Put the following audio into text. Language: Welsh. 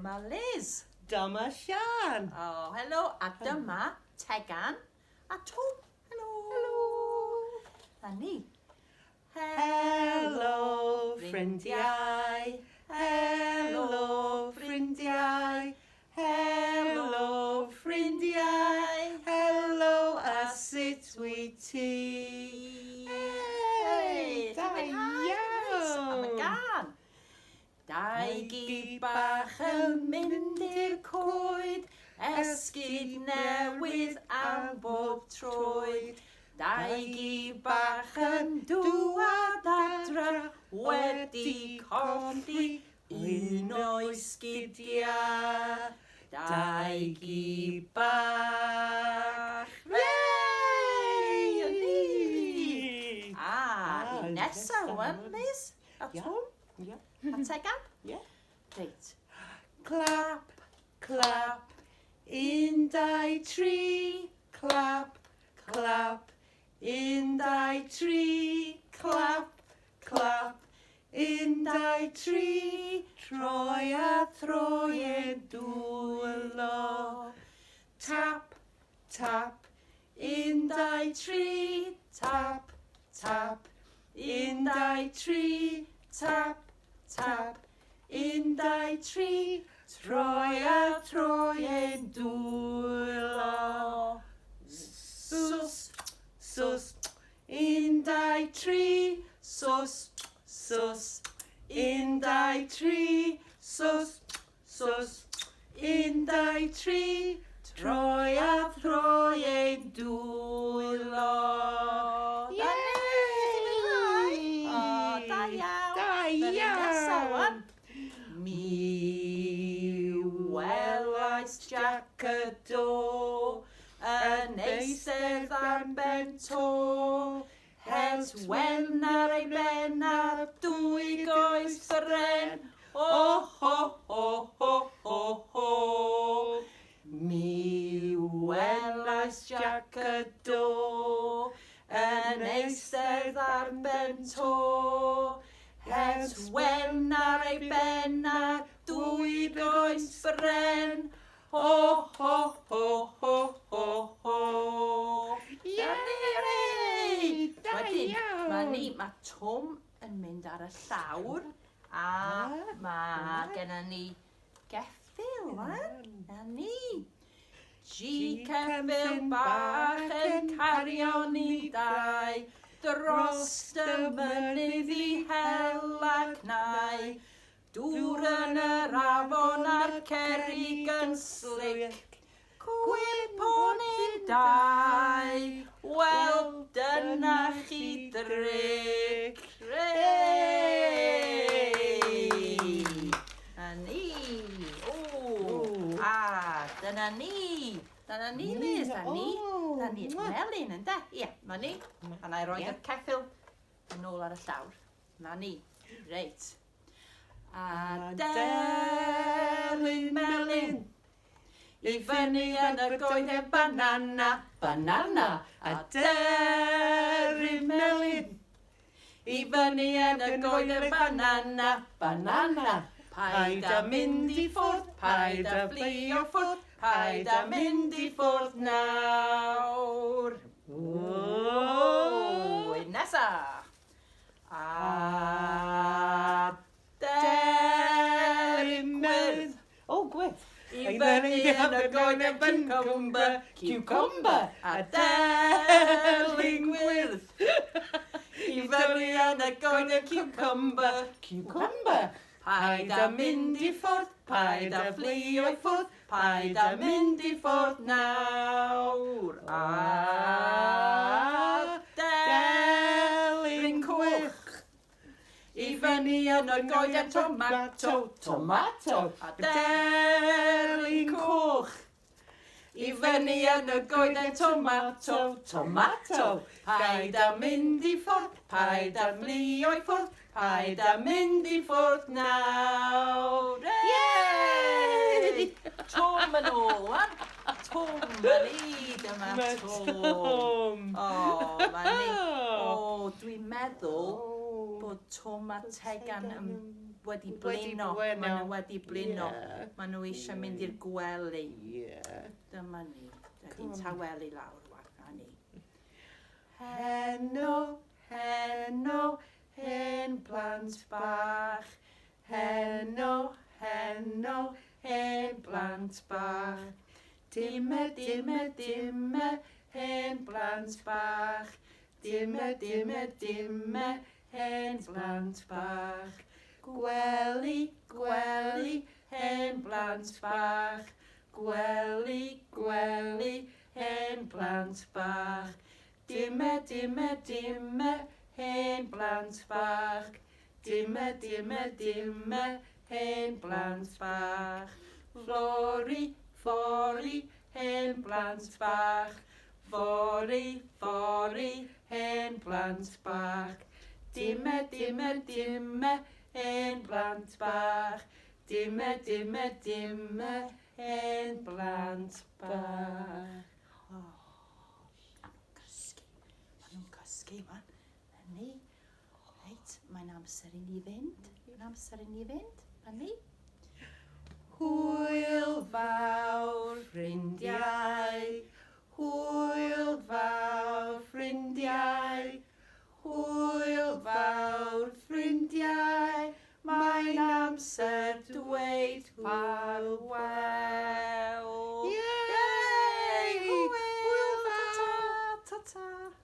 Dyma Liz. Dyma Sian. Oh, helo. A dyma Tegan. A Tom. Helo. Helo. A ni. Helo, ffrindiau. Helo, ffrindiau. Helo, ffrindiau. Helo, a sut wyt ti? Hei, da iawn. Am y gan. Dau gi bach yn mynd i'r coed, esgid newydd am bob troed. Dau gi bach yn dŵad adra, wedi colli un o'i sgidiau. Dau gi bach. Hei, ni! A nesaf wan, Liz? A Tom? Ja. A Tegan? Ja. Reit. Clap, clap, 1, 2, 3. Clap, clap, 1, 2, 3. Clap, clap, 1, 2, 3. Troi a throi e dwylo. Tap, tap, 1, 2, 3. Tap, tap, 1, 2, 3. Tap, tap, 1, 2, 3. Troi a throi e dwylo. Sus, sus, 1, 2, 3. Sus, sus, 1, 2, 3. Sus, sus, 1, 2, 3. Troi a throi e dwylo. Yay! O, da iawn. Da Fe'n nesaf iawn. wan. Mi welais Jack y do, yn eistedd ar ben to. Het wen ar ei ben a dwy goes fren. O ho ho ho ho ho. Mi welais Jack y do, yn eistedd ar ben to. Het wen ar ei ben a dwy goes fren. Ho ho ho ho ho ho. Yay! Da Wedyn, iawn. mae Tom yn mynd ar y llawr a mae gennym ni geffyl, a ni. G ceffyl bach yn cario ni dau dros y mynydd i hel ac nai. Dŵr yn yr afon a'r cerrig yn slic. Gwipon dau, wel dyna chi dric. A ni, dyna ni. Dyna ni, Liz, dyna ni. Dyna ni, melyn, ynda? Ie, ma ni. A na i roi'r ceffyl yn ôl ar y llawr. Ma ni. Reit. A delyn melyn. I fyny yn y goeden banana, banana. A deryn melyn. I fyny yn y goeden banana, banana. Paid a mynd i ffwrdd, paid a flio ffwrdd, paid a mynd i ffwrdd nawr. O, nesa. A deryn gwyrdd. O, gwyth. I fyny yn y goeden cucumber, cucumber. A deryn gwyrdd. I fyny yn y goeden cucumber, cucumber. Paid a mynd i ffwrdd, paid a flio i ffwrdd, paid a mynd i ffwrdd nawr. A delyn cwch. I fyny yn y goeden tomato, tomato. A delyn cwch. I fyny yn y goeden tomato, tomato. Paid a mynd i ffwrdd, paid a flio i ffwrdd, paid a mynd i ffwrdd nawr. Yay! Tom yn ôl, wan. Tom yn ni, dyma Tom. O, ma ni. O, dwi'n meddwl bod bod tomategan wedi Wedi blino. blino. Maen nhw wedi blino. Ie. Maen nhw eisiau mynd i'r gwely. Yeah. Dyma ni. Dydy'n Come on. tawelu lawr wan. A ni. Heno, heno, hen plant bach. Heno, heno, hen plant bach. Dime, dime, dime, hen plant bach. Dime, dime, dime, hen plant bach. Gwely, gwely, hen plant bach. Gwely, gwely, hen plant bach. Dime, dime, dime, hen plant bach. Dime, dime, dime, hen plant bach. Fori, fori, hen plant bach. Fori, fori, hen plant bach. Dime, dime, dime, hen plant bach. Dime, dime, dime, hen plant bach. Maen nhw'n cysgu wan. A ni. Reit, mae'n amser i ni fynd. Mae'n amser i ni fynd. A ni.